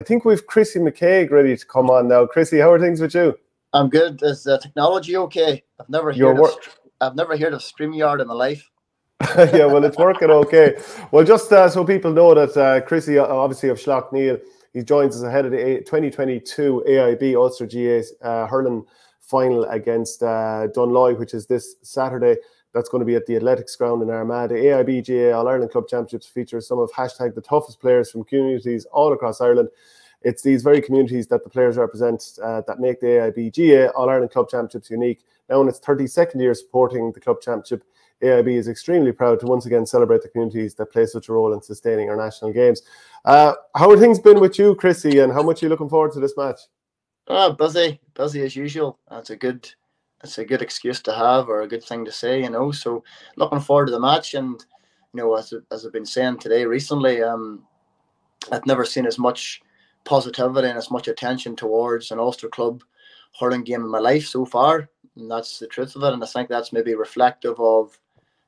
I think we've Chrissy McKaigue ready to come on now. Chrissy, how are things with you? I'm good. Is the technology okay? I've never heard of StreamYard in my life. Yeah, well, it's working okay. Well, just so people know that Chrissy, obviously of Slaughtneil, he joins us ahead of the 2022 AIB Ulster GA hurling final against Dunloy, which is this Saturday. That's going to be at the Athletics Ground in Armagh. The AIB GA All-Ireland Club Championships features some of #the toughest players from communities all across Ireland. It's these very communities that the players represent that make the AIB GA All-Ireland Club Championships unique. Now in its 32nd year supporting the club championship, AIB is extremely proud to once again celebrate the communities that play such a role in sustaining our national games. How have things been with you, Chrissy, and how much are you looking forward to this match? Busy as usual. It's a good excuse to have, or a good thing to say, So looking forward to the match, and as I've been saying today recently, I've never seen as much positivity and as much attention towards an Ulster club hurling game in my life so far, and that's the truth of it. And I think that's maybe reflective of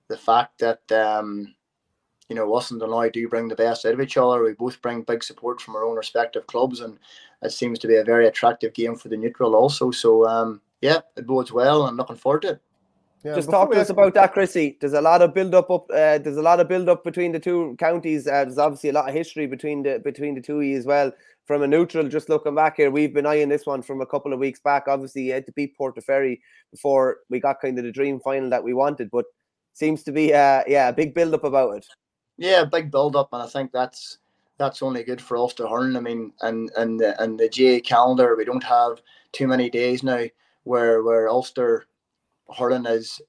the fact that us and Dunloy do bring the best out of each other. We both bring big support from our own respective clubs, and it seems to be a very attractive game for the neutral also. So yeah, it bodes well, and I'm looking forward to it. Yeah, just talk to us about that, Chrissy. There's a lot of build up. There's a lot of build up between the two counties. There's obviously a lot of history between the two of you as well. From a neutral, just looking back here, we've been eyeing this one from a couple of weeks back. Obviously, you had to beat Portaferry before we got kind of the dream final that we wanted, but seems to be a big build up about it. Yeah, big build up, and I think that's only good for Ulster hurling. I mean, and the GA calendar, we don't have too many days now where Ulster hurling has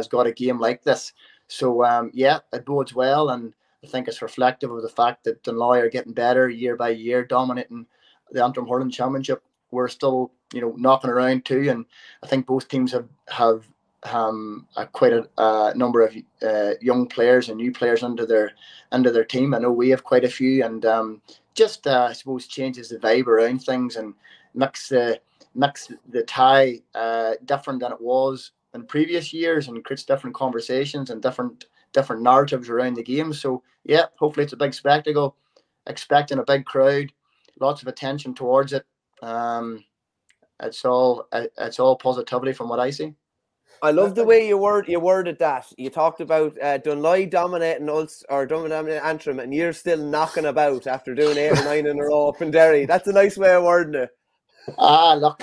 got a game like this. So yeah, it bodes well, and I think it's reflective of the fact that Dunloy are getting better year by year, dominating the Antrim Hurling Championship. We're still, knocking around too, and I think both teams have quite a number of young players and new players under their team. I know we have quite a few, and I suppose changes the vibe around things and makes the tie different than it was in previous years, and creates different conversations and different narratives around the game. So yeah, hopefully it's a big spectacle, expecting a big crowd, lots of attention towards it. It's all positivity from what I see. I love the way you worded that. You talked about Dunloy dominating Ulster or dominating Antrim, and you're still knocking about after doing 8 or 9 in a row up in Derry. That's a nice way of wording it. Look,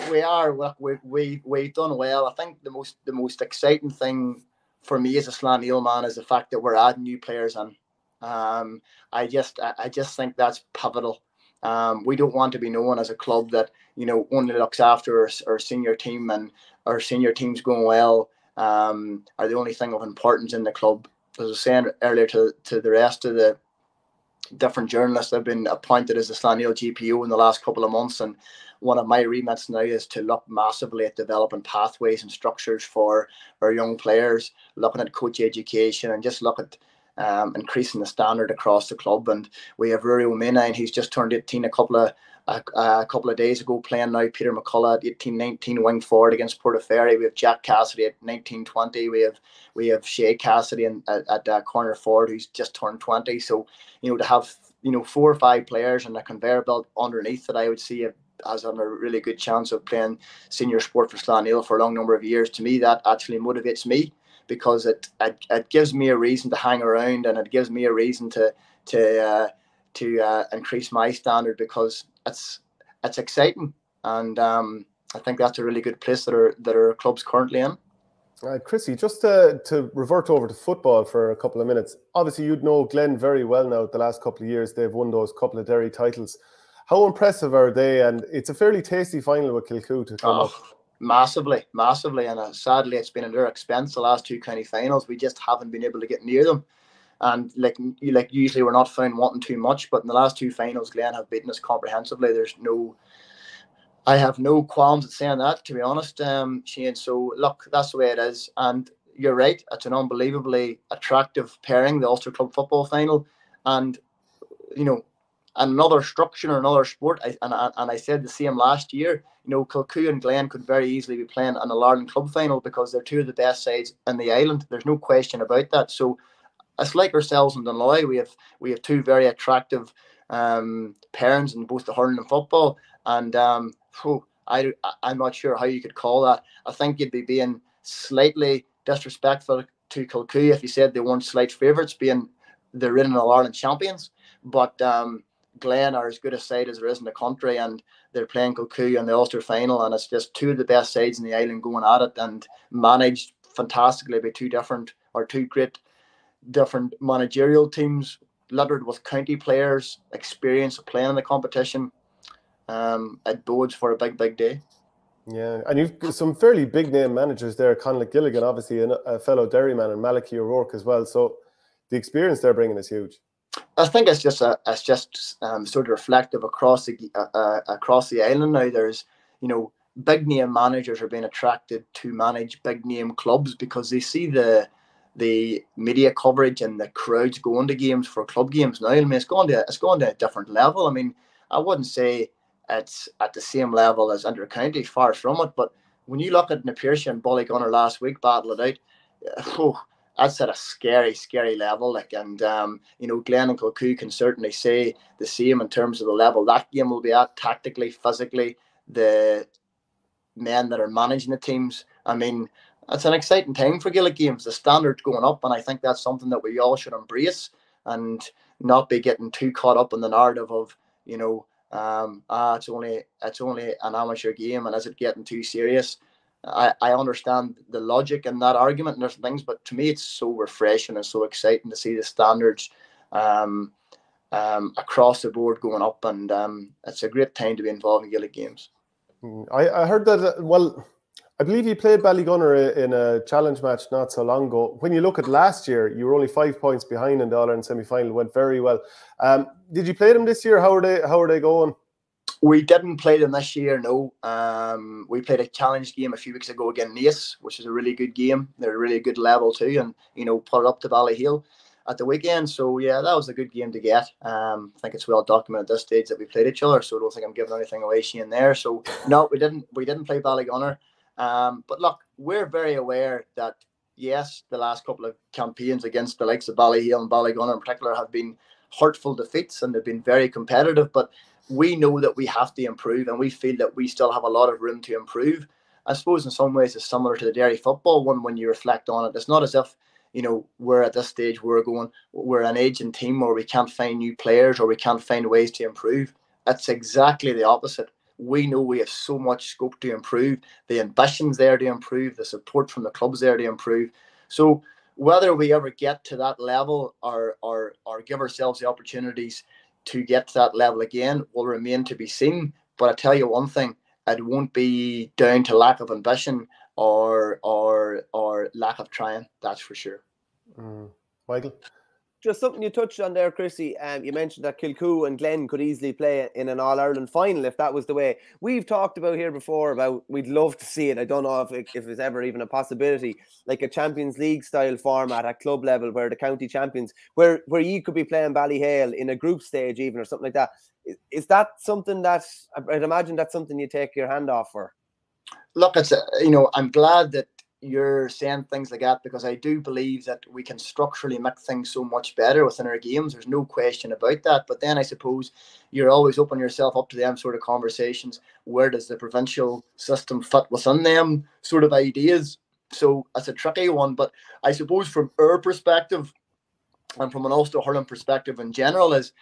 we've done well. I think the most exciting thing for me as a Slaughtneil man is the fact that we're adding new players in. I just think that's pivotal. We don't want to be known as a club that only looks after our senior team, and our senior team's going well are the only thing of importance in the club. As I was saying earlier to the rest of the different journalists that have been appointed as the Slaughtneil GPO in the last couple of months, and one of my remits now is to look massively at developing pathways and structures for our young players, looking at coach education, and just look at increasing the standard across the club. And we have Rory O'Mena, and he's just turned 18 a couple of days ago, playing now. Peter McCullough at 18-19 wing forward against Portaferry. We have Jack Cassidy at 19-20. We have Shay Cassidy at corner forward, who's just turned 20. So to have 4 or 5 players and a conveyor belt underneath that I would see has a really good chance of playing senior sport for Slaughtneil for a long number of years. To me, that actually motivates me, because it gives me a reason to hang around, and it gives me a reason to increase my standard, because it's exciting, and I think that's a really good place that our club's currently in. Chrissy, just to revert over to football for a couple of minutes. Obviously, you'd know Glen very well now. The last couple of years, they've won those couple of Derry titles. How impressive are they? And it's a fairly tasty final with Kilcoo to come up. Massively, and sadly, it's been at their expense the last 2 county finals. We just haven't been able to get near them. And like usually, we're not found wanting too much, but in the last 2 finals, Glen have beaten us comprehensively. I have no qualms at saying that, to be honest, Shane. So look, that's the way it is, and you're right. It's an unbelievably attractive pairing, the Ulster Club football final, and another structure or another sport. And I said the same last year. Kilcoo and Glen could very easily be playing an All-Ireland club final, because they're 2 of the best sides in the island. There's no question about that. So it's like ourselves and Dunloy. We have 2 very attractive parents in both the hurling and football. And I'm not sure how you could call that. I think you'd be being slightly disrespectful to Kilcoo if you said they weren't slight favourites, being the reigning All-Ireland champions. But Glen are as good a side as there is in the country, and they're playing Kilcoo in the Ulster final, and it's just two of the best sides in the island going at it, and managed fantastically by two great different managerial teams, littered with county players, experience of playing in the competition. It bodes for a big day. Yeah, and you've got some fairly big name managers there. Conlon Gilligan, obviously a fellow Derryman, and Malachy O'Rourke as well. So the experience they're bringing is huge. I think it's just sort of reflective across the island now. There's, big name managers are being attracted to manage big name clubs because they see the media coverage and the crowds going to games for club games now. I mean, it's gone to a different level. I mean, I wouldn't say it's at the same level as inter-county, far from it. But when you look at Na Piarsaigh and Ballygunner last week battle it out, that's at a scary level. And Glen and Kilcoo can certainly say the same in terms of the level that game will be at, tactically, physically, the men that are managing the teams. I mean, it's an exciting time for Gaelic games. The standard's going up, and I think that's something that we all should embrace and not be getting too caught up in the narrative of, it's only an amateur game, and is it getting too serious? I understand the logic in that argument and there's things, but to me it's so refreshing and so exciting to see the standards across the board going up, and it's a great time to be involved in Gaelic games. I heard that, I believe you played Ballygunner in a challenge match not so long ago. When you look at last year, you were only 5 points behind in the All-Ireland semi-final. Went very well. Did you play them this year? How are they going? We didn't play them this year, no. We played a challenge game a few weeks ago against Naas, which is a really good game. They're a really good level too, and put it up to Ballyhill at the weekend. So yeah, that was a good game to get. I think it's well documented at this stage that we played each other, so I don't think I'm giving anything away, Shane, there. So no, we didn't play Ballygunner. But look, we're very aware that yes, the last couple of campaigns against the likes of Ballyhill and Ballygunner in particular have been hurtful defeats, and they've been very competitive, but we know that we have to improve, and we feel that we still have a lot of room to improve. I suppose in some ways it's similar to the Derry football one when you reflect on it. It's not as if, we're at this stage we're an aging team or we can't find new players or we can't find ways to improve. It's exactly the opposite. We know we have so much scope to improve. The ambition's there to improve. The support from the club's there to improve. So whether we ever get to that level or give ourselves the opportunities to get to that level again will remain to be seen. But I tell you one thing, it won't be down to lack of ambition or lack of trying. That's for sure. Michael? Just something you touched on there, Chrissy. You mentioned that Kilcoo and Glen could easily play in an All-Ireland final if that was the way. We've talked about here before about we'd love to see it. I don't know if it's ever even a possibility, like a Champions League style format at club level where the county champions, where you could be playing Ballyhale in a group stage even or something like that. Is that something that, I'd imagine that's something you take your hand off for? Look, it's I'm glad that you're saying things like that because I do believe that we can structurally make things so much better within our games. There's no question about that. But then I suppose you're always opening yourself up to them sort of conversations. Where does the provincial system fit within them sort of ideas? So it's a tricky one. But I suppose from our perspective and from an Ulster hurling perspective in general is,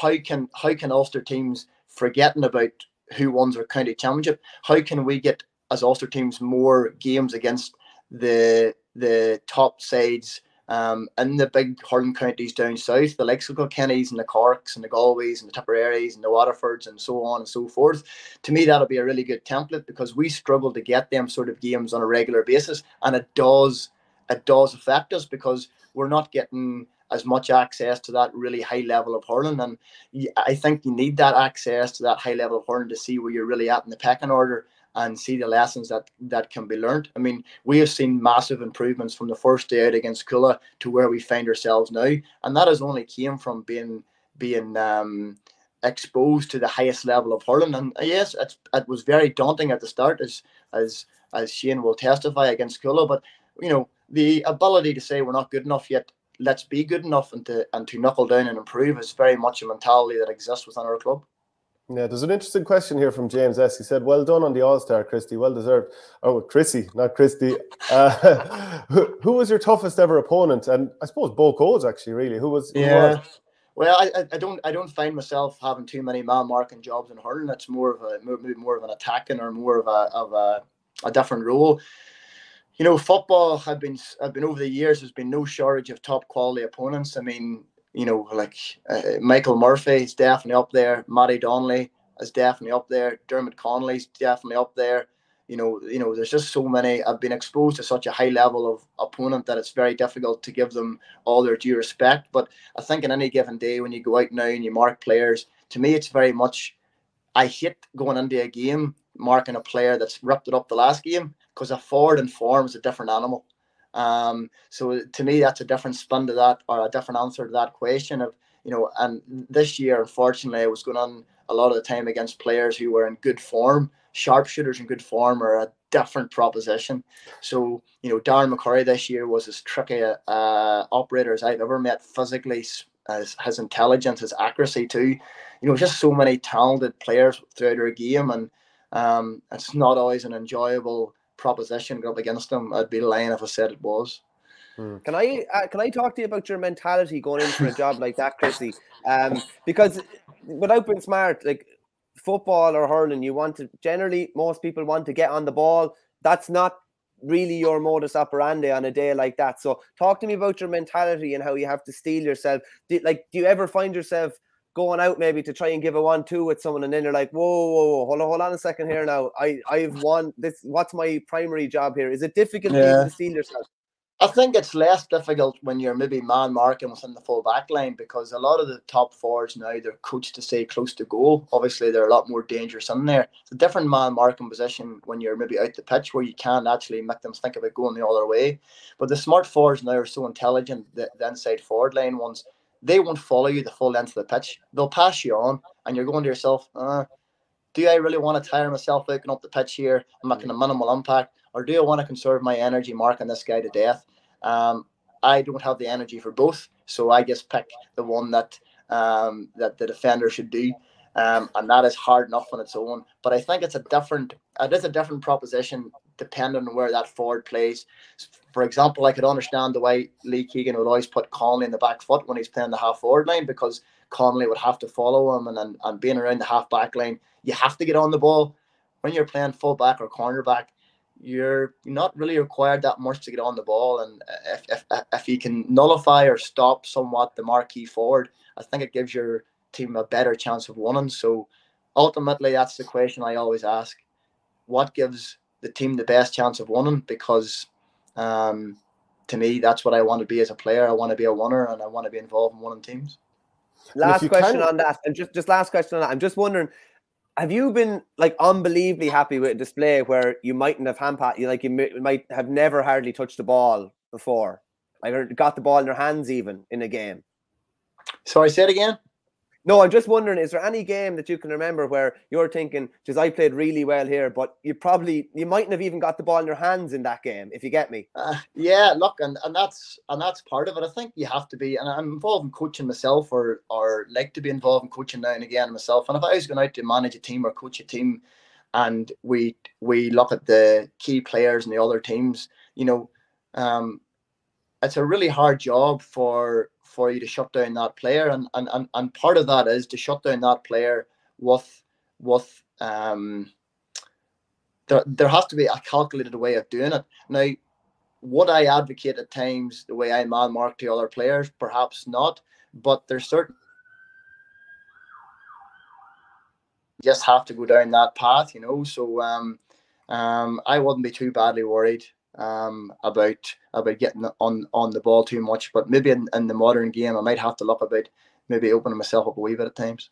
how can Ulster teams, forgetting about who won their county championship, how can we get as Ulster teams more games against the top sides in the big hurling counties down south, the likes of Kilkennys and the Corks and the Galways and the Tipperaries and the Waterfords and so on and so forth. To me, that'll be a really good template because we struggle to get them sort of games on a regular basis, and it does affect us because we're not getting as much access to that really high level of hurling. And I think you need that access to that high level of hurling to see where you're really at in the pecking order and see the lessons that can be learned. I mean, we have seen massive improvements from the first day out against Culla to where we find ourselves now, and that has only came from being exposed to the highest level of hurling. And yes, it was very daunting at the start, as Shane will testify, against Culla. But the ability to say we're not good enough yet, let's be good enough and to knuckle down and improve is very much a mentality that exists within our club. Yeah, there's an interesting question here from James S. He said, well done on the All-Star, Christy. Well deserved. Oh, Chrissy, not Christy. Who was your toughest ever opponent? And I suppose both goals, actually, really. Who was? Well, I don't find myself having too many man marking jobs in hurling. It's more of an attacking or more of a different role. You know, football have been over the years. There's been no shortage of top quality opponents. I mean, you know, like Michael Murphy is definitely up there. Matty Donnelly is definitely up there. Dermot Connolly's definitely up there. You know, there's just so many. I've been exposed to such a high level of opponent that it's very difficult to give them all their due respect. But I think in any given day when you go out now and you mark players, to me it's very much, I hate going into a game marking a player that's ripped it up the last game, because a forward in form is a different animal. So to me, that's a different spin to that, or a different answer to that question of, you know, and this year, unfortunately, I was going on a lot of the time against players who were in good form. Sharpshooters in good form are a different proposition. So, you know, Darren McCurry this year was as tricky a operator as I've ever met physically, as his intelligence, his accuracy too. You know, just so many talented players throughout our game, and it's not always an enjoyable proposition going up against them. I'd be lying if I said it was. Can I talk to you about your mentality going in for a job like that, Chrissy? Because without being smart, like football or hurling, generally most people want to get on the ball. That's not really your modus operandi on a day like that. So talk to me about your mentality and how you have to steel yourself. Do you ever find yourself going out maybe to try and give a 1-2 with someone, and then you're like, whoa, hold on a second here now. I've won this. What's my primary job here? Is it difficult even to steel yourself? I think it's less difficult when you're maybe man marking within the full back line, because a lot of the top forwards now, they're coached to stay close to goal. Obviously, they're a lot more dangerous in there. It's a different man marking position when you're maybe out the pitch, where you can actually make them think about going the other way. But the smart forwards now are so intelligent, the inside forward line ones, they won't follow you the full length of the pitch. They'll pass you on, and you're going to yourself, do I really want to tire myself out going up the pitch here and making a minimal impact? Or do I want to conserve my energy marking this guy to death? I don't have the energy for both, so I just pick the one that that the defender should do, and that is hard enough on its own. But I think it is a different proposition depending on where that forward plays. For example, I could understand the way Lee Keegan would always put Connolly in the back foot when he's playing the half forward line, because Connolly would have to follow him, and being around the half back line, you have to get on the ball. When you're playing full back or cornerback, you're not really required that much to get on the ball, and if you can nullify or stop somewhat the marquee forward, I think it gives your team a better chance of winning. So ultimately, that's the question I always ask: what gives the team the best chance of winning? Because to me, that's what I want to be as a player. I want to be a winner, and I want to be involved in winning teams. Last question on that, and just last question on that. I'm just wondering, have you been like unbelievably happy with a display where you mightn't have you might have never hardly touched the ball before, like got the ball in your hands even in a game? Sorry, say it again. No, I'm just wondering, is there any game that you can remember where you're thinking, geez, I played really well here, but you mightn't have even got the ball in your hands in that game, if you get me? Yeah, look, and that's part of it. I think you have to be, and I'm involved in coaching myself, or like to be involved in coaching now and again myself. And if I was going out to manage a team or coach a team, and we look at the key players in the other teams, you know, it's a really hard job for you to shut down that player, and part of that is to shut down that player with there has to be a calculated way of doing it. Now, would I advocate at times the way I man mark to other players? Perhaps not, but there's certain you just have to go down that path, you know. So I wouldn't be too badly worried about getting on the ball too much, but maybe in the modern game I might have to look about maybe opening myself up a wee bit at times.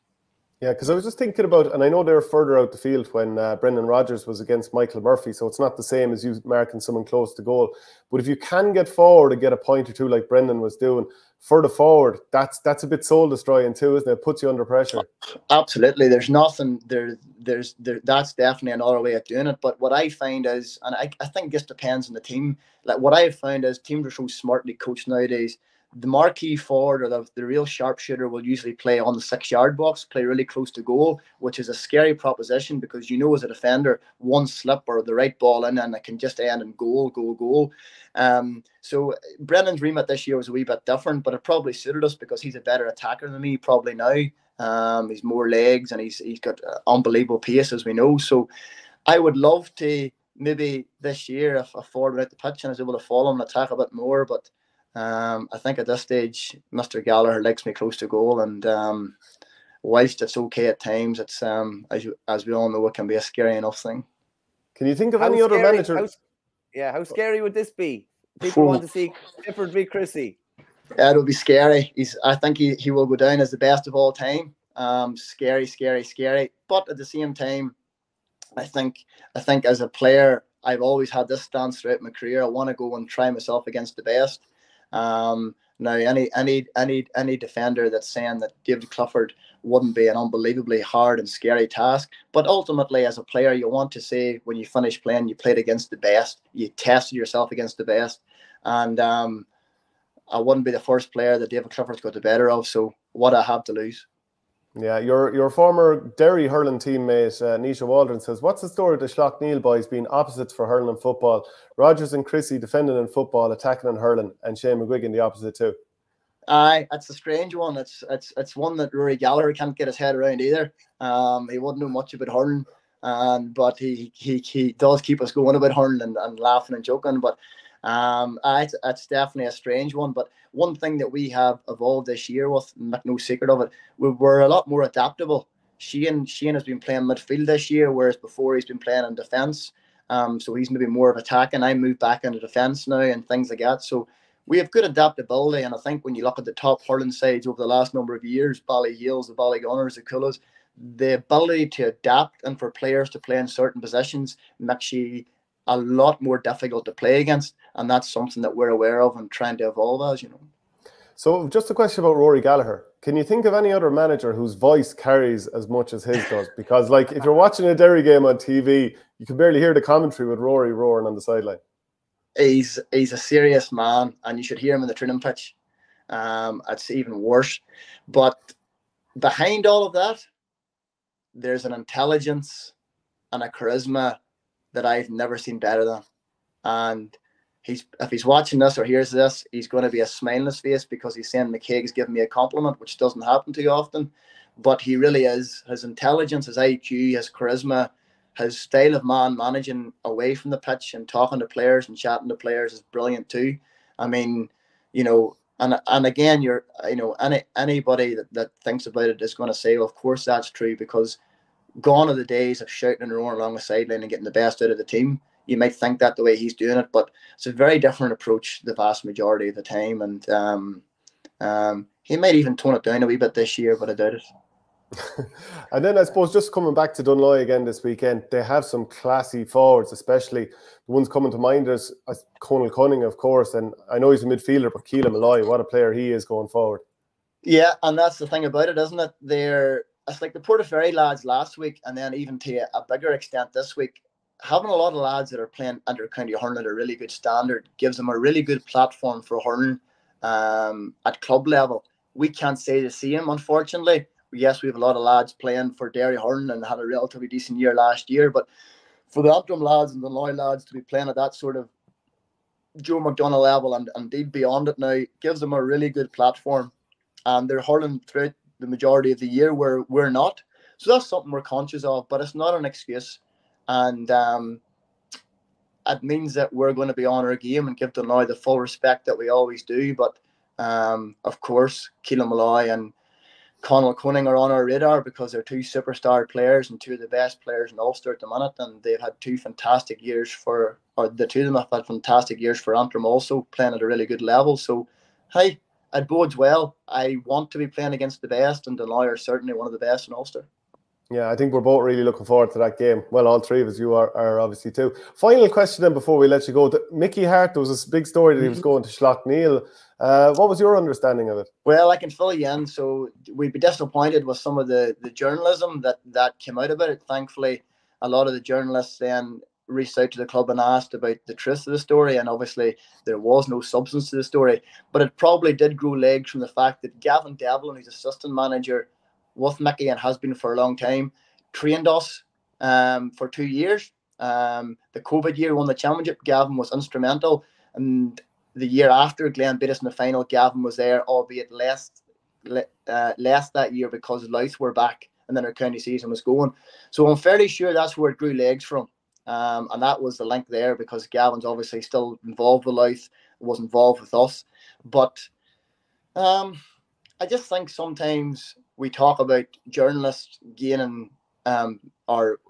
Yeah, because I was just thinking about, and I know they're further out the field when Brendan Rodgers was against Michael Murphy, so it's not the same as you marking someone close to goal. But if you can get forward and get a point or two like Brendan was doing, further forward, that's a bit soul destroying too, isn't it? It puts you under pressure. Absolutely. There's nothing there. That's definitely another way of doing it. But what I find is, and I think it just depends on the team. Like what I've found is teams are so smartly coached nowadays the marquee forward or the real sharpshooter will usually play on the 6-yard box, play really close to goal, which is a scary proposition because as a defender, one slip or the right ball in and it can just end in goal. So Brennan's remit this year was a wee bit different, but it probably suited us because he's a better attacker than me probably now. He's more legs and he's got unbelievable pace, as we know. So I would love to maybe this year if a forward went out the pitch and is able to follow him and attack a bit more, but I think at this stage, Mr. Gallagher likes me close to goal, and whilst it's okay at times, it's as we all know, it can be a scary enough thing. Can you think of any other manager? How scary would this be? People want to see Clifford v Chrissy. Yeah, it'll be scary. I think he will go down as the best of all time. Scary. But at the same time, I think as a player, I've always had this stance throughout my career. I want to go and try myself against the best. Now, any defender that's saying that David Clifford wouldn't be an unbelievably hard and scary task, but ultimately, as a player, you want to say when you finish playing, you played against the best, you tested yourself against the best, and I wouldn't be the first player that David Clifford's got the better of. So, what I have to lose. Yeah, your former Derry hurling teammate, Nisha Waldron, says, what's the story of the Slaughtneil boys being opposites for hurling and football? Rogers and Chrissy defending in football, attacking and hurling, and Shane McGuigan the opposite too. Aye, it's a strange one. It's one that Rory Gallagher can't get his head around either. He wouldn't know much about hurling, but he does keep us going about hurling and laughing and joking. But it's definitely a strange one. But one thing that we have evolved this year with, make no secret of it, we're a lot more adaptable. Shane has been playing midfield this year, whereas before he's been playing in defence. So he's maybe more of attacking. I moved back into defence now and things like that. So we have good adaptability, and I think when you look at the top hurling sides over the last number of years, Ballyhales, the Ballygunners, the Coolers, the ability to adapt and for players to play in certain positions makes you a lot more difficult to play against, and that's something that we're aware of and trying to evolve as, So just a question about Rory Gallagher. Can you think of any other manager whose voice carries as much as his does? Because like if you're watching a Derry game on TV, you can barely hear the commentary with Rory roaring on the sideline. He's a serious man, and you should hear him in the training pitch. It's even worse. But behind all of that, there's an intelligence and a charisma that I've never seen better than. And if he's watching this or hears this, he's going to be a smile on his face because he's saying McKaig's giving me a compliment, which doesn't happen too often. But he really is. His intelligence, his IQ, his charisma, his style of managing away from the pitch and talking to players and chatting to players is brilliant too. I mean, and again, anybody that thinks about it is going to say, well, of course that's true, because gone are the days of shouting and roaring along the sideline and getting the best out of the team. You might think that the way he's doing it, but it's a very different approach the vast majority of the time. And he might even tone it down a wee bit this year, but I doubt it. And then I suppose just coming back to Dunloy again this weekend, they have some classy forwards, especially the ones coming to mind. There's Conal Cunning, of course, and I know he's a midfielder, but Keelan Malloy, what a player he is going forward. Yeah, and that's the thing about it, isn't it? It's like the Portaferry lads last week, and then even to a bigger extent this week, having a lot of lads that are playing inter-county hurling at a really good standard gives them a really good platform for hurling at club level. We can't say the same, unfortunately. Yes, we have a lot of lads playing for Derry hurling and had a relatively decent year last year, but for the Antrim lads and the Dunloy lads to be playing at that sort of Joe McDonagh level and indeed beyond it now gives them a really good platform. And they're hurling throughout the majority of the year where we're not. So that's something we're conscious of, but it's not an excuse. And it means that we're going to be on our game and give Dunloy the full respect that we always do. But of course, Keelan Malloy and Conal Cunning are on our radar because they're two superstar players and two of the best players in Ulster at the minute, and they've had two fantastic years the two of them have had fantastic years for Antrim also, playing at a really good level. So, hey, it bodes well. I want to be playing against the best, and Dunloy are certainly one of the best in Ulster. Yeah, I think we're both really looking forward to that game. Well, all three of us, you are obviously too. Final question then before we let you go. Mickey Hart, there was a big story that he was going to Slaughtneil. What was your understanding of it? Well, I can fill you in. So we'd be disappointed with some of the journalism that came out of it. Thankfully, a lot of the journalists then reached out to the club and asked about the truth of the story, and obviously there was no substance to the story. But it probably did grow legs from the fact that Gavin Devlin, who's assistant manager with Mickey and has been for a long time, trained us for 2 years. The COVID year, won the championship. Gavin was instrumental, and the year after Glen beat us in the final, Gavin was there, albeit less that year because Louth were back and then our county season was going. So I'm fairly sure that's where it grew legs from. And that was the link there, because Gavin's obviously still involved with Louth, was involved with us. But I just think sometimes we talk about journalists gaining or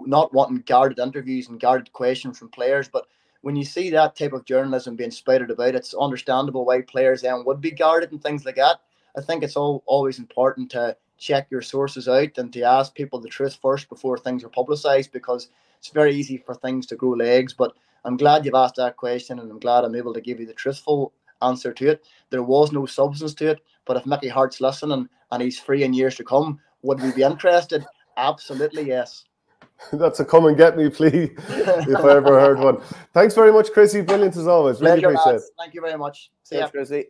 not wanting guarded interviews and guarded questions from players, but when you see that type of journalism being spouted about, it's understandable why players then would be guarded and things like that. I think it's always important to check your sources out and to ask people the truth first before things are publicised, because it's very easy for things to grow legs. But I'm glad you've asked that question, and I'm glad I'm able to give you the truthful answer to it. There was no substance to it, but if Mickey Hart's listening and he's free in years to come, would we be interested? Absolutely, yes. That's a come and get me plea, if I ever heard one. Thanks very much, Chrissy. Brilliant as always. Really appreciate it. Thank you very much. See ya. Chrissy.